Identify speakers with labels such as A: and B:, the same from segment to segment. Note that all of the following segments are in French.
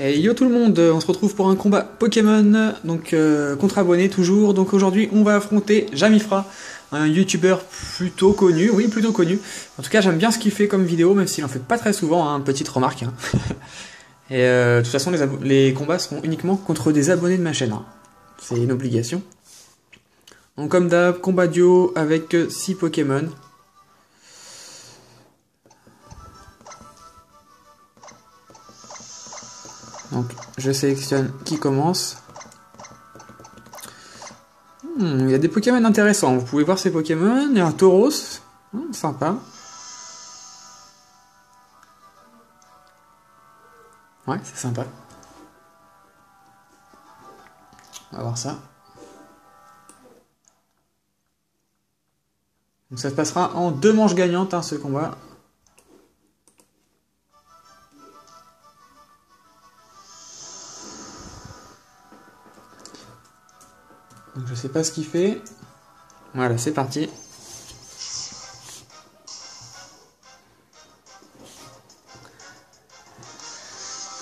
A: Et yo tout le monde, on se retrouve pour un combat Pokémon, donc contre abonné toujours. Donc aujourd'hui on va affronter Jamifra, un youtubeur plutôt connu, oui plutôt connu. En tout cas j'aime bien ce qu'il fait comme vidéo, même s'il en fait pas très souvent, hein, petite remarque. Hein. Et de toute façon les combats seront uniquement contre des abonnés de ma chaîne. Hein. C'est une obligation. Donc comme d'hab, combat duo avec 6 Pokémon. Donc je sélectionne qui commence. Il y a des Pokémon intéressants, vous pouvez voir ces Pokémon. Il y a un Tauros, sympa. Ouais, c'est sympa. On va voir ça. Donc ça se passera en 2 manches gagnantes, hein, ce combat. Donc je sais pas ce qu'il fait. Voilà, c'est parti.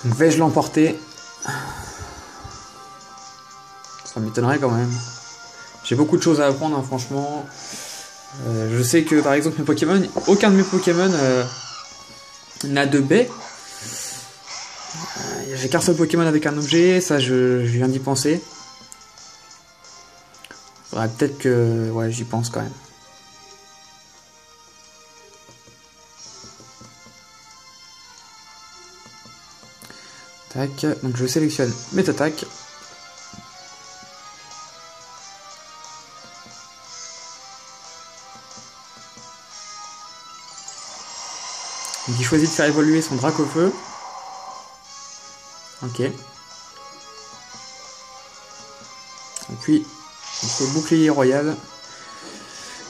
A: Vais-je l'emporter? Ça m'étonnerait quand même. J'ai beaucoup de choses à apprendre, hein, franchement. Je sais que par exemple mes Pokémon, aucun de mes Pokémon n'a de baie. J'ai qu'un seul Pokémon avec un objet, ça je viens d'y penser. Faudrait peut-être que... ouais, j'y pense quand même. Tac, donc je sélectionne mes attaques. Donc il choisit de faire évoluer son Dracofeu. Ok. Et puis, il fait bouclier royal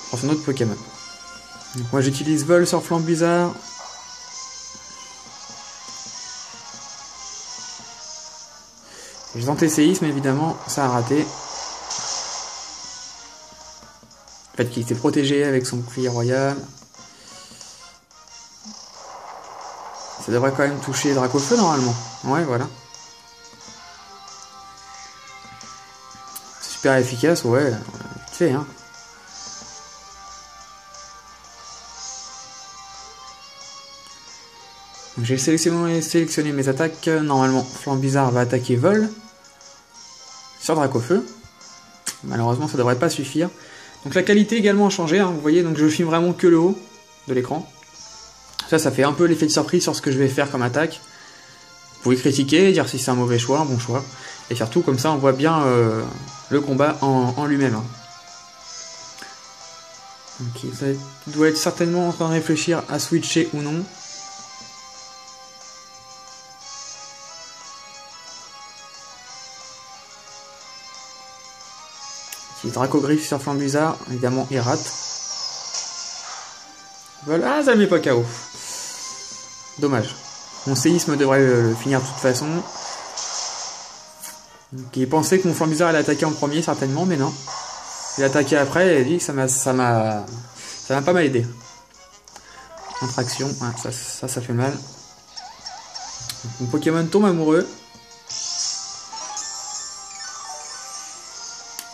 A: pour son autre Pokémon. Donc moi j'utilise vol sur Flambuzard. J'ai tenté séisme, évidemment, ça a raté. En fait, qu'il était protégé avec son bouclier royal. Ça devrait quand même toucher Dracofeu normalement. Ouais, voilà. Super efficace, ouais. Vite fait, hein. J'ai sélectionné mes attaques. Normalement, Flambuzard va attaquer vol sur Dracofeu. Malheureusement, ça devrait pas suffire. Donc la qualité également a changé, hein, vous voyez, donc je filme vraiment que le haut de l'écran. Ça fait un peu l'effet de surprise sur ce que je vais faire comme attaque. Vous pouvez critiquer, dire si c'est un mauvais choix, un bon choix. Et surtout, comme ça, on voit bien le combat en lui-même. Hein. Donc il doit être certainement en train de réfléchir à switcher ou non. Si Dracogriffe sur Flambuzard, évidemment, il rate. Voilà, ça ne met pas KO. Dommage. Mon séisme devrait le finir de toute façon. Donc, il pensait que mon Flambuzard allait attaquer en premier, certainement, mais non. Il a attaqué après et il dit que ça m'a pas mal aidé. Intraction, ouais, ça fait mal. Donc, mon Pokémon tombe amoureux.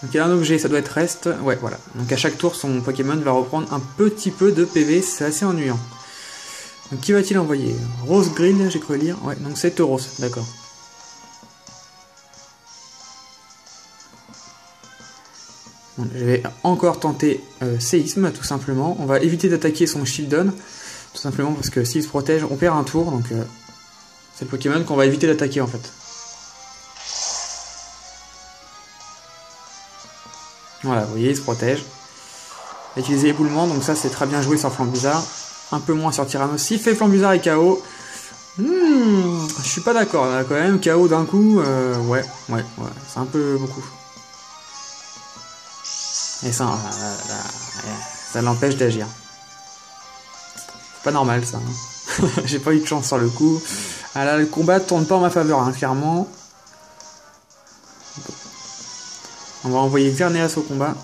A: Donc il y a un objet, ça doit être reste. Ouais, voilà. Donc à chaque tour, son Pokémon va reprendre un petit peu de PV, c'est assez ennuyant. Donc qui va-t-il envoyer? Rose Grill, j'ai cru lire. Ouais, donc c'est Tauros, d'accord. Donc, je vais encore tenter séisme, tout simplement. On va éviter d'attaquer son Shieldon, tout simplement parce que s'il se protège, on perd un tour. Donc c'est le Pokémon qu'on va éviter d'attaquer en fait. Voilà, vous voyez, il se protège. Il a utilisé éboulement, donc ça c'est très bien joué sur Flambuzard. Un peu moins sur Tyrannos. S'il fait Flambuzard et KO, je suis pas d'accord là quand même. KO d'un coup, ouais, c'est un peu beaucoup. Et ça, ça l'empêche d'agir. C'est pas normal ça. Hein. J'ai pas eu de chance sur le coup. Ah là, le combat tourne pas en ma faveur, hein, clairement. On va envoyer Xerneas au combat.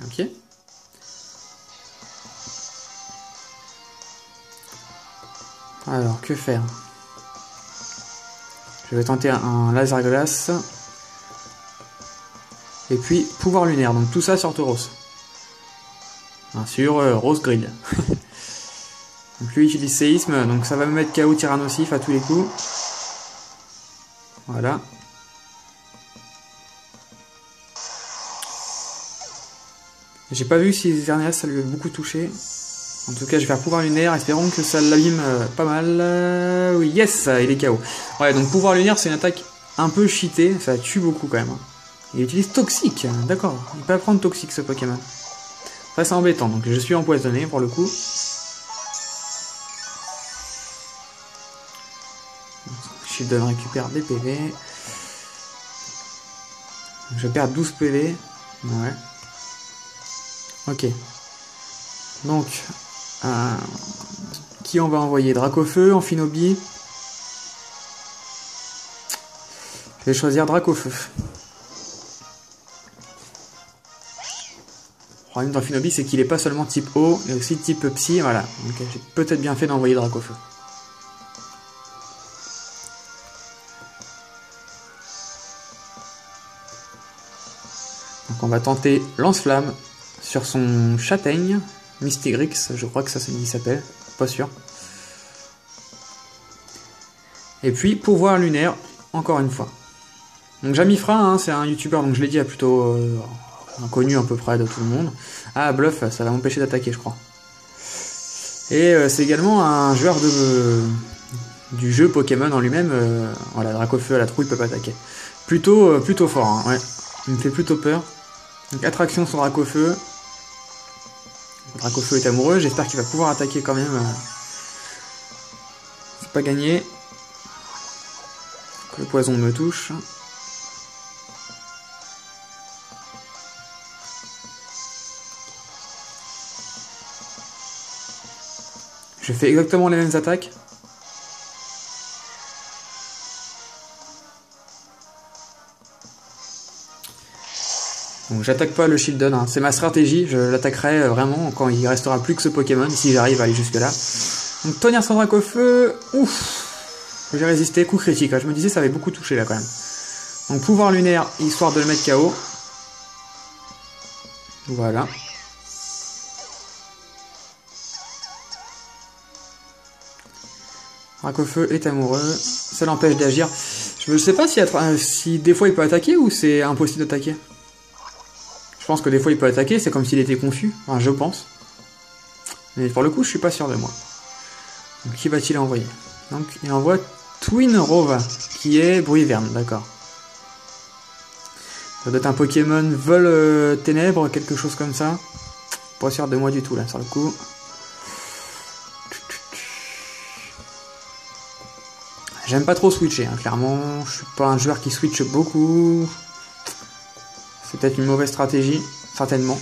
A: Ok. Alors, que faire? Je vais tenter un laser glace. Et puis, pouvoir lunaire. Donc tout ça sur Tauros. Sur Rose Grid. Donc lui utilise séisme. Donc ça va me mettre KO Tyrannosif à tous les coups. Voilà. J'ai pas vu si Xerneas ça lui a beaucoup touché. En tout cas, je vais faire pouvoir lunaire, espérons que ça l'abîme pas mal. Oui, yes, il est KO. Ouais, donc pouvoir lunaire, c'est une attaque un peu cheatée, ça tue beaucoup quand même. Il utilise toxique, d'accord. Il peut apprendre toxique ce Pokémon. Ça, c'est embêtant, donc je suis empoisonné pour le coup. Shieldon récupère des PV. Je perds 12 PV. Ouais. Ok. Donc, qui on va envoyer? Dracofeu, Amphinobi. Je vais choisir Dracofeu. Le problème d'Amphinobi, c'est qu'il n'est pas seulement type eau, mais aussi type psy. Voilà. Donc j'ai peut-être bien fait d'envoyer Dracofeu. Donc on va tenter Lance-Flamme sur son châtaigne. Mystigrix, je crois que ça c'est ce qu'il s'appelle, pas sûr. Et puis, pouvoir lunaire, encore une fois. Donc Jamifra, hein, c'est un youtubeur, donc je l'ai dit, plutôt inconnu à peu près de tout le monde. Ah, Bluff, ça va m'empêcher d'attaquer, je crois. Et c'est également un joueur du jeu Pokémon en lui-même. Voilà, Dracofeu à la trouille, il peut pas attaquer. Plutôt fort, hein, ouais. Il me fait plutôt peur. Donc attraction sur Dracofeu. Dracofeu est amoureux, j'espère qu'il va pouvoir attaquer quand même. C'est pas gagné. Le poison me touche. Je fais exactement les mêmes attaques. Donc j'attaque pas le Shieldon, hein. C'est ma stratégie, je l'attaquerai vraiment quand il restera plus que ce Pokémon, si j'arrive à aller jusque là. Donc tonnerre sans Dracofeu, ouf, j'ai résisté, coup critique, là. Je me disais ça avait beaucoup touché là quand même. Donc pouvoir lunaire, histoire de le mettre KO. Voilà. Dracofeu est amoureux, ça l'empêche d'agir. Je sais pas si des fois il peut attaquer ou c'est impossible d'attaquer. Je pense que des fois il peut attaquer, c'est comme s'il était confus, enfin je pense. Mais pour le coup je suis pas sûr de moi. Donc qui va-t-il envoyer? Donc il envoie Twin Rova, qui est Bruiverne, d'accord. Ça doit être un Pokémon vol ténèbres, quelque chose comme ça. Pas sûr de moi du tout là sur le coup. J'aime pas trop switcher, hein, clairement. Je suis pas un joueur qui switch beaucoup. C'est peut-être une mauvaise stratégie, certainement.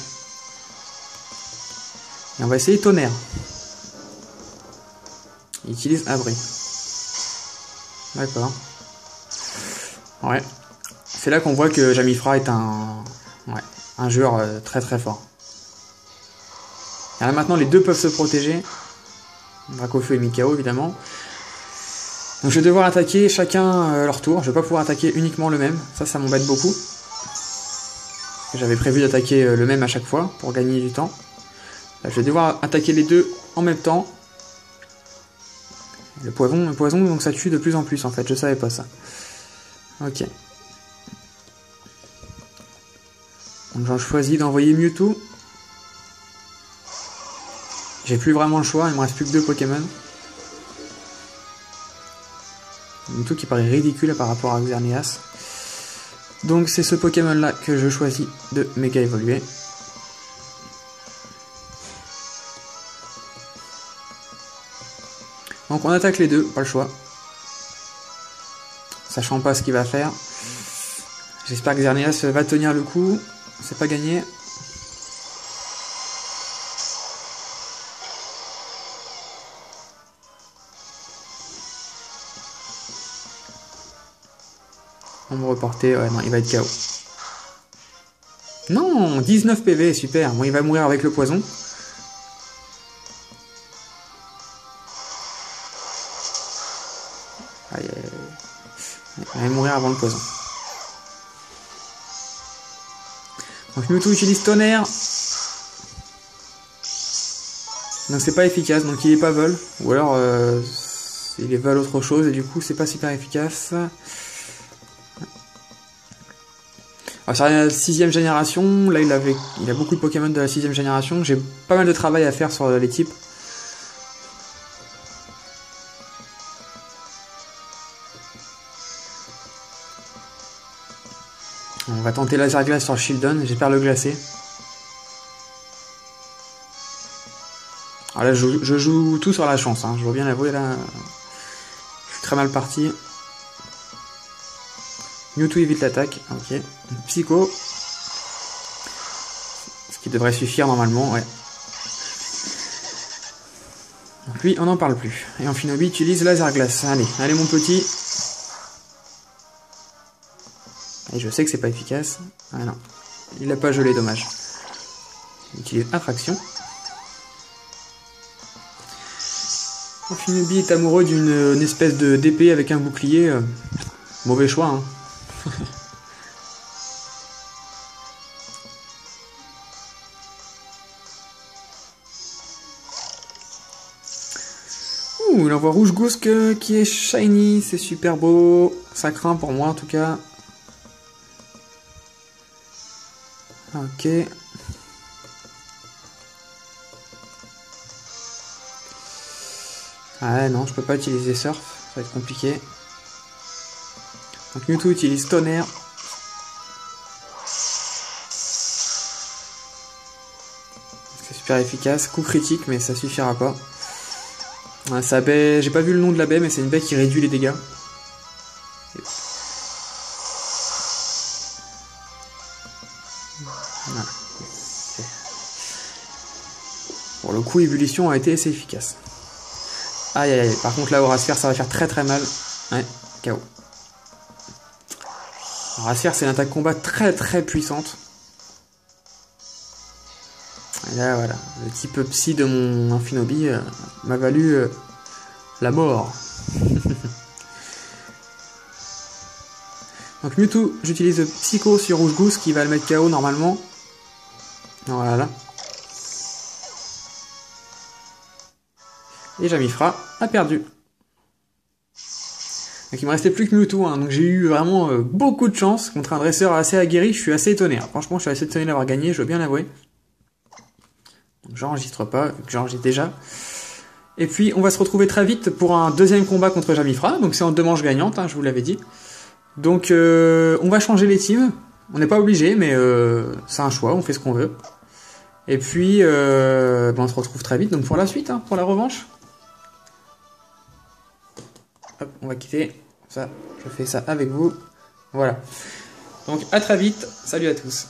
A: Et on va essayer tonnerre. Il utilise abri. D'accord. Ouais. C'est là qu'on voit que Jamifra est un joueur très très fort. Et là maintenant les deux peuvent se protéger. Dracofeu et Mikao évidemment. Donc je vais devoir attaquer chacun leur tour. Je vais pas pouvoir attaquer uniquement le même. Ça m'embête beaucoup. J'avais prévu d'attaquer le même à chaque fois pour gagner du temps. Là, je vais devoir attaquer les deux en même temps. Le poison, donc ça tue de plus en plus en fait. Je savais pas ça. Ok. Donc j'en choisis d'envoyer Mewtwo. J'ai plus vraiment le choix. Il me reste plus que 2 Pokémon. Mewtwo qui paraît ridicule par rapport à Xerneas. Donc c'est ce Pokémon là que je choisis de méga évoluer. Donc on attaque les deux, pas le choix. Sachant pas ce qu'il va faire. J'espère que Xerneas va tenir le coup. C'est pas gagné. On me reporter, ouais non, il va être KO. Non, 19 PV, super. Bon, il va mourir avec le poison. Elle va mourir avant le poison. Donc Mewtwo utilise tonnerre. Donc c'est pas efficace, donc il est pas vol. Ou alors il est vol autre chose et du coup c'est pas super efficace. Alors sur la 6ème génération, là il a beaucoup de Pokémon de la 6ème génération. J'ai pas mal de travail à faire sur les types. On va tenter laser glace sur Shieldon, j'espère le glacer. Alors là je joue tout sur la chance, hein. Je dois bien l'avouer là. Je suis très mal parti. Mewtwo évite l'attaque, ok. Psycho. Ce qui devrait suffire normalement, ouais. Donc lui, on n'en parle plus. Et Amphinobi utilise laser glace. Allez, allez mon petit. Et je sais que c'est pas efficace. Ah non, il l'a pas gelé, dommage. Il utilise attraction. Amphinobi est amoureux d'une espèce de d'épée avec un bouclier. Mauvais choix, hein. Ouh, il envoie Rouge Gousse qui est shiny, c'est super beau. Ça craint pour moi en tout cas. Ok. Ah non, je peux pas utiliser Surf, ça va être compliqué. Donc Mewtwo utilise tonnerre. C'est super efficace, coup critique mais ça suffira pas. Sa baie, j'ai pas vu le nom de la baie mais c'est une baie qui réduit les dégâts. Voilà. Pour le coup, ébullition a été assez efficace. Aïe aïe aïe, par contre là, Aura Sphère, ça va faire très très mal. Ouais, KO. Aura Sphère, c'est une attaque combat très très puissante. Et là, voilà, le type psy de mon Amphinobi m'a valu la mort. Donc Mewtwo, j'utilise Psycho sur Rouge Gousse qui va le mettre KO normalement. Voilà. Et Jamifra a perdu. Donc il me restait plus que Mewtwo, hein. Donc j'ai eu vraiment beaucoup de chance contre un dresseur assez aguerri, je suis assez étonné. Hein. Franchement, je suis assez étonné d'avoir gagné, je veux bien l'avouer. Donc j'enregistre pas, vu que j'enregistre déjà. Et puis on va se retrouver très vite pour un deuxième combat contre Jamifra, donc c'est en 2 manches gagnantes, hein, je vous l'avais dit. Donc on va changer les teams, on n'est pas obligé, mais c'est un choix, on fait ce qu'on veut. Et puis on se retrouve très vite, donc pour la suite, hein, pour la revanche. Hop, on va quitter, ça, je fais ça avec vous, voilà. Donc à très vite, salut à tous.